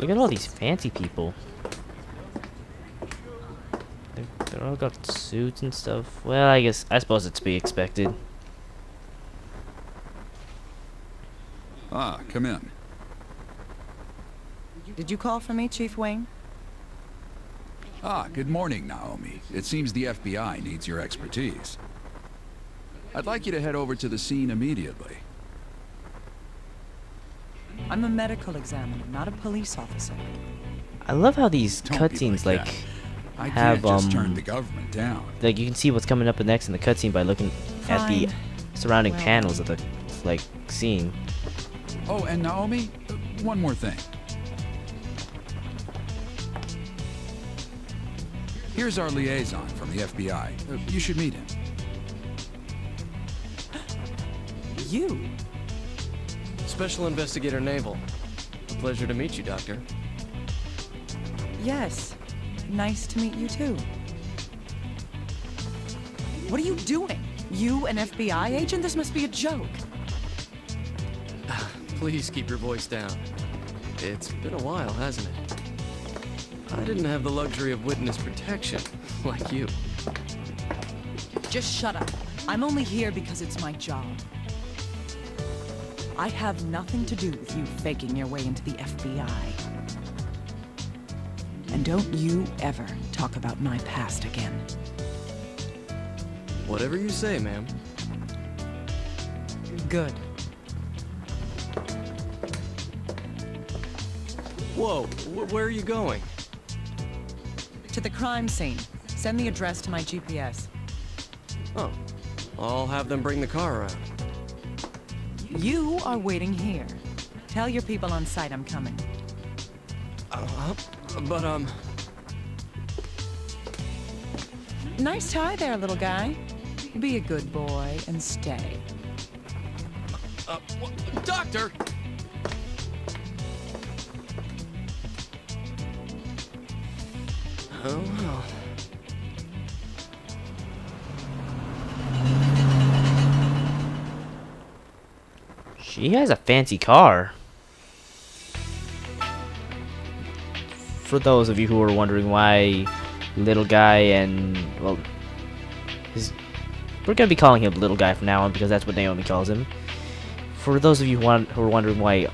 Look at all these fancy people. They're all got suits and stuff. Well, I suppose it's to be expected. Ah, come in. Did you call for me, Chief Wayne? Ah, good morning, Naomi. It seems the FBI needs your expertise. I'd like you to head over to the scene immediately. I'm a medical examiner, not a police officer. I love how these Don't be cutscenes like like that. I have can't just turn the government down. like you can see what's coming up next in the cutscene by looking at the Fine. surrounding Well. panels of the like scene. Oh, and Naomi, one more thing. Here's our liaison from the FBI. You should meet him. You? Special Investigator Naval. A pleasure to meet you, Doctor. Yes. Nice to meet you too. What are you doing? You an FBI agent? This must be a joke. Please keep your voice down. It's been a while, hasn't it? I didn't have the luxury of witness protection, like you. Just shut up. I'm only here because it's my job. I have nothing to do with you faking your way into the FBI. And don't you ever talk about my past again. Whatever you say, ma'am. Good. Whoa, where are you going? To the crime scene. Send the address to my GPS. Oh, I'll have them bring the car around. You are waiting here. Tell your people on site I'm coming. But, Nice tie there, little guy. Be a good boy and stay. Doctor! Oh, well. She has a fancy car. For those of you who are wondering why little guy and, well, we're gonna be calling him little guy from now on because that's what Naomi calls him. For those of you who are wondering why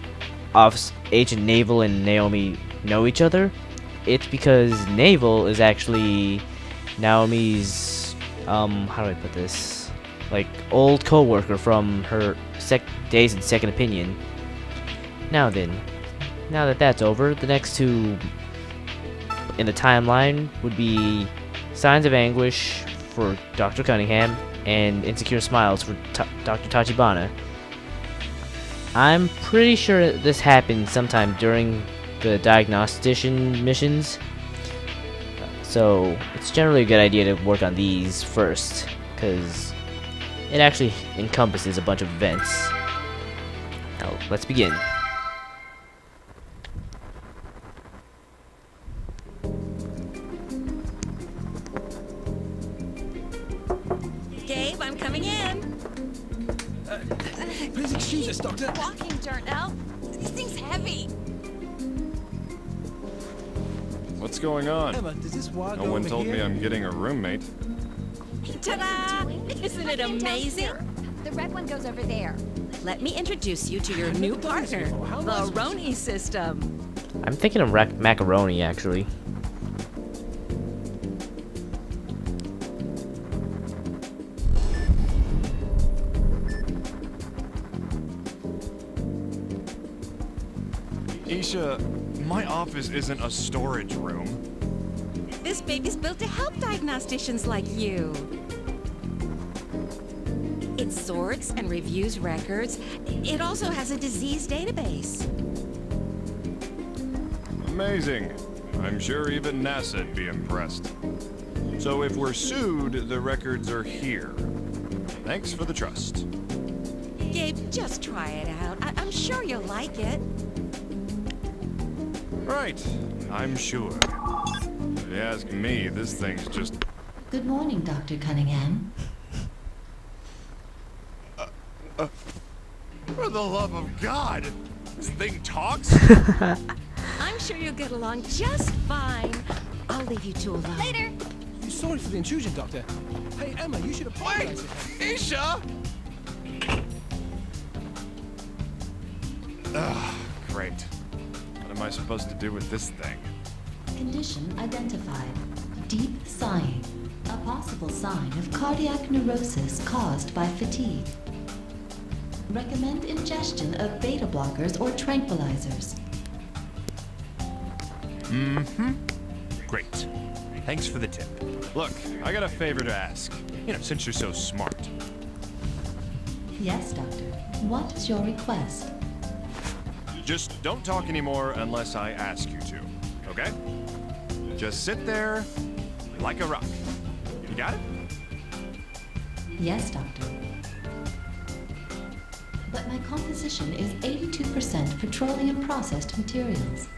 Agent Naval and Naomi know each other, it's because Naval is actually Naomi's, how do I put this? Like, old co-worker from her days in Second Opinion. Now then, now that that's over, the next two in the timeline would be Signs of Anguish for Dr. Cunningham and Insecure Smiles for Dr. Tachibana. I'm pretty sure this happened sometime during the diagnostician missions, so it's generally a good idea to work on these first, because it actually encompasses a bunch of events. Now, let's begin. Gabe, I'm coming in. Please excuse us, Doctor. Walking dirt now. This thing's heavy. What's going on? Emma, does this wire No go one over told here? me I'm getting a roommate. Ta-da! Isn't it amazing? The red one goes over there. Let me introduce you to your new partner, the RONI system. I'm thinking of macaroni, actually. Isha, my office isn't a storage room. This baby's built to help diagnosticians like you. It sorts and reviews records. It also has a disease database. Amazing. I'm sure even NASA'd be impressed. So if we're sued, the records are here. Thanks for the trust. Gabe, just try it out. I'm sure you'll like it. Right, I'm sure. If you ask me, this thing's just... Good morning, Dr. Cunningham. For the love of God! This thing talks? I'm sure you'll get along just fine. I'll leave you two alone. Later. Sorry for the intrusion, Doctor. Hey, Emma, you should apologize. Isha! Ugh, great. What am I supposed to do with this thing? Condition identified. Deep sighing. A possible sign of cardiac neurosis caused by fatigue. Recommend ingestion of beta blockers or tranquilizers. Mm-hmm. Great. Thanks for the tip. Look, I got a favor to ask. You know, since you're so smart. Yes, Doctor. What is your request? Just don't talk anymore unless I ask you to, okay? Just sit there like a rock. You got it? Yes, Doctor. But my composition is 82% petroleum processed materials.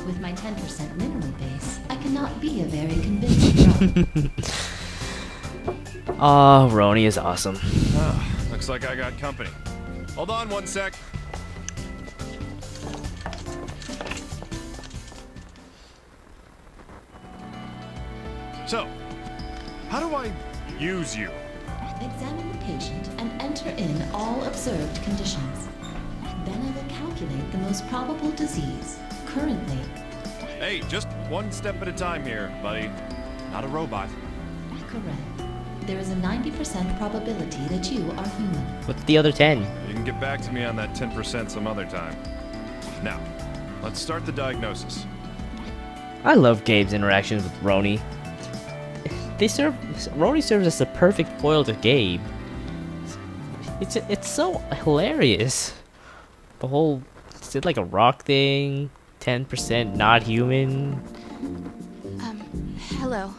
With my 10% mineral base, I cannot be a very convincing drug. Oh, RONI is awesome. Looks like I got company. Hold on one sec. So, how do I use you? Examine the patient and enter in all observed conditions. Then I will calculate the most probable disease. Currently, Hey, just one step at a time here, buddy. Not a robot. correct. There is a 90% probability that you are human. What's the other 10? You can get back to me on that 10% some other time. Now, let's start the diagnosis. I love Gabe's interactions with RONI. RONI serves as the perfect foil to Gabe. It's so hilarious. The whole, is it like a rock thing? 10% not human. Hello.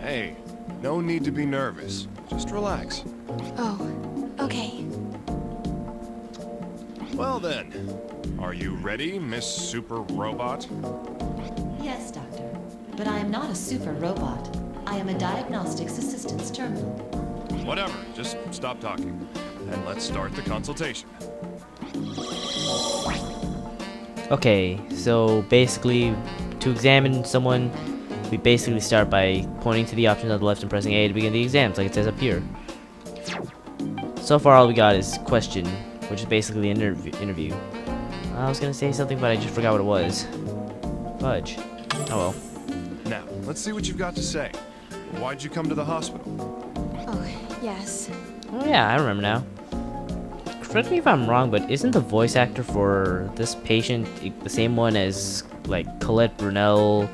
Hey, no need to be nervous. Just relax. Oh, okay. Well then, are you ready, Miss Super Robot? Yes, Doctor. But I am not a super robot. I am a diagnostics assistance terminal. Whatever, just stop talking. And let's start the consultation. Okay, so basically, to examine someone, we basically start by pointing to the options on the left and pressing A to begin the exams, like it says up here. So far, all we got is question, which is basically an interview. I was gonna say something, but I just forgot what it was. Fudge. Oh well. Now, let's see what you've got to say. Why'd you come to the hospital? Oh, yes. Oh yeah, I remember now. Correct me if I'm wrong, but isn't the voice actor for this patient the same one as, like, Colette Brunel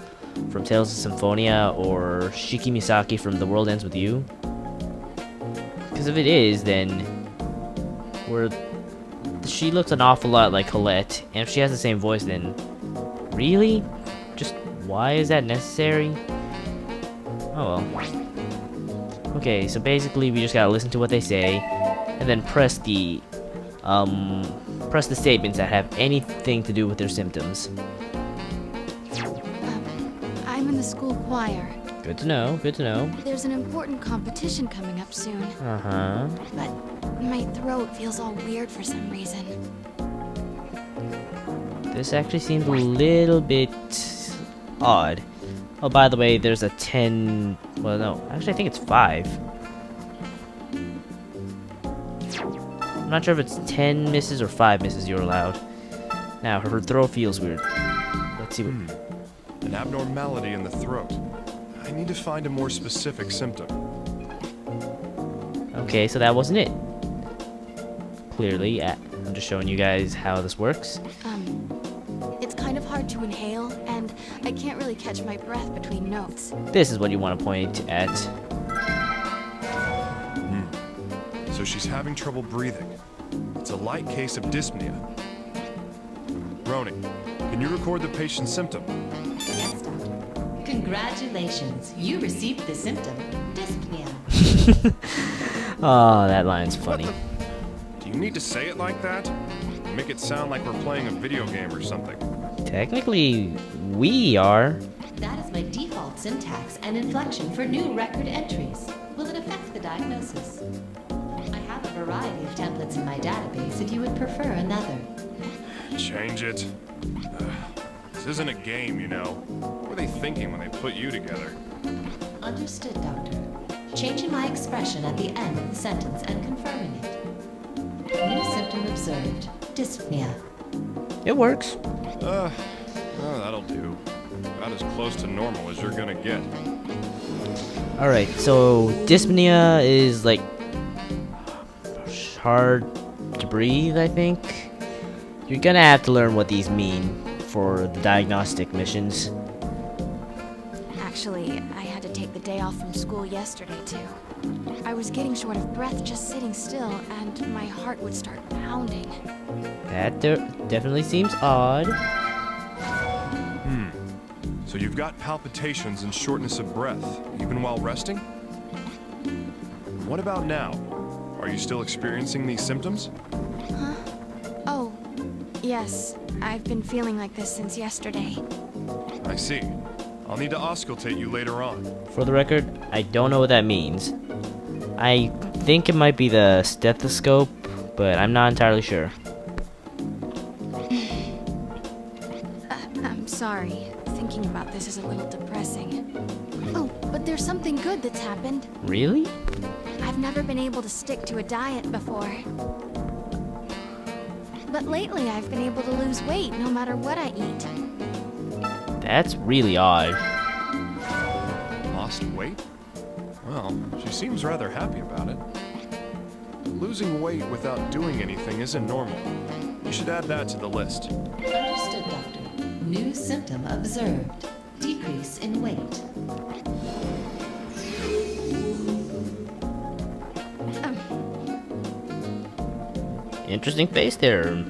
from Tales of Symphonia or Shiki Misaki from The World Ends With You? Because if it is, then she looks an awful lot like Colette, and if she has the same voice, then really? Just why is that necessary? Oh well. Okay, so basically we just gotta listen to what they say, and then press the statements that have anything to do with their symptoms. I'm in the school choir. Good to know, good to know. There's an important competition coming up soon. Uh-huh. But my throat feels all weird for some reason. This actually seems a little bit odd. Oh, by the way, there's a 10... Well, no. Actually, I think it's 5. I'm not sure if it's 10 misses or 5 misses you're allowed. Now, her throat feels weird. Let's see what... An abnormality in the throat. I need to find a more specific symptom. Okay, so that wasn't it. Clearly, I'm just showing you guys how this works. It's kind of hard to inhale, and I can't really catch my breath between notes. This is what you want to point at. So she's having trouble breathing. It's a light case of dyspnea. RONI, can you record the patient's symptom? Yes, Doctor. Congratulations. You received the symptom, dyspnea. Oh, that line's funny. Do you need to say it like that? Make it sound like we're playing a video game or something. Technically, we are. That is my default syntax and inflection for new record entries. Will it affect the diagnosis? I have a variety of templates in my database if you would prefer another. Change it. This isn't a game, you know. What were they thinking when they put you together? Understood, Doctor. Changing my expression at the end of the sentence and confirming it. New symptom observed. Dyspnea. It works. Oh, that'll do. About as close to normal as you're gonna get. Alright, so dyspnea is like hard to breathe, I think. You're gonna have to learn what these mean for the diagnostic missions. Actually, I had to take the day off from school yesterday, too. I was getting short of breath just sitting still, and my heart would start pounding. That definitely seems odd. So you've got palpitations and shortness of breath, even while resting? What about now? Are you still experiencing these symptoms? Huh? Oh, yes. I've been feeling like this since yesterday. I see. I'll need to auscultate you later on. For the record, I don't know what that means. I think it might be the stethoscope, but I'm not entirely sure. I'm sorry. Thinking about this is a little depressing. Oh, but there's something good that's happened. Really? I've never been able to stick to a diet before. But lately I've been able to lose weight no matter what I eat. That's really odd. Lost weight? Well, she seems rather happy about it. Losing weight without doing anything isn't normal. You should add that to the list. Understood, Doctor. New symptom observed. Decrease in weight. Interesting face there.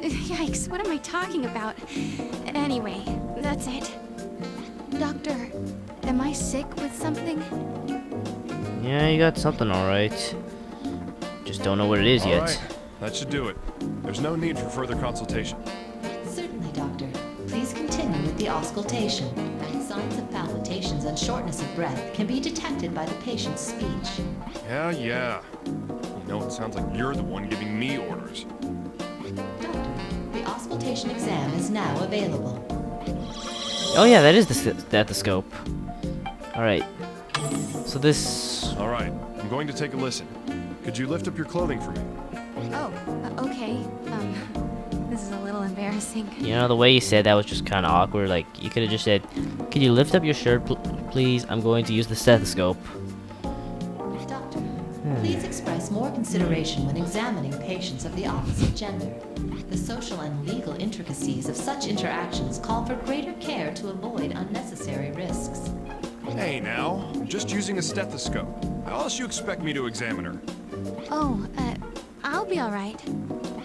Yikes, what am I talking about? Anyway, that's it. Doctor, am I sick with something? Yeah, you got something alright. Just don't know what it is yet. Alright, that should do it. There's no need for further consultation. Certainly, Doctor. Please continue with the auscultation. Signs of palpitations and shortness of breath can be detected by the patient's speech. Yeah. You know, it sounds like you're the one giving me orders. Doctor, the auscultation exam is now available. Oh yeah, that is the stethoscope. Alright. So this... Alright, I'm going to take a listen. Could you lift up your clothing for me? Oh, okay. This is a little embarrassing. You know, the way you said that was just kind of awkward. Like, you could have just said, "Could you lift up your shirt, please? I'm going to use the stethoscope." Doctor, please express more consideration when examining patients of the opposite gender. The social and legal intricacies of such interactions call for greater care to avoid unnecessary risks. Hey now, I'm just using a stethoscope. How else you expect me to examine her? Oh, I'll be alright.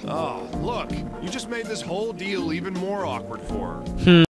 Oh, look, you just made this whole deal even more awkward for her.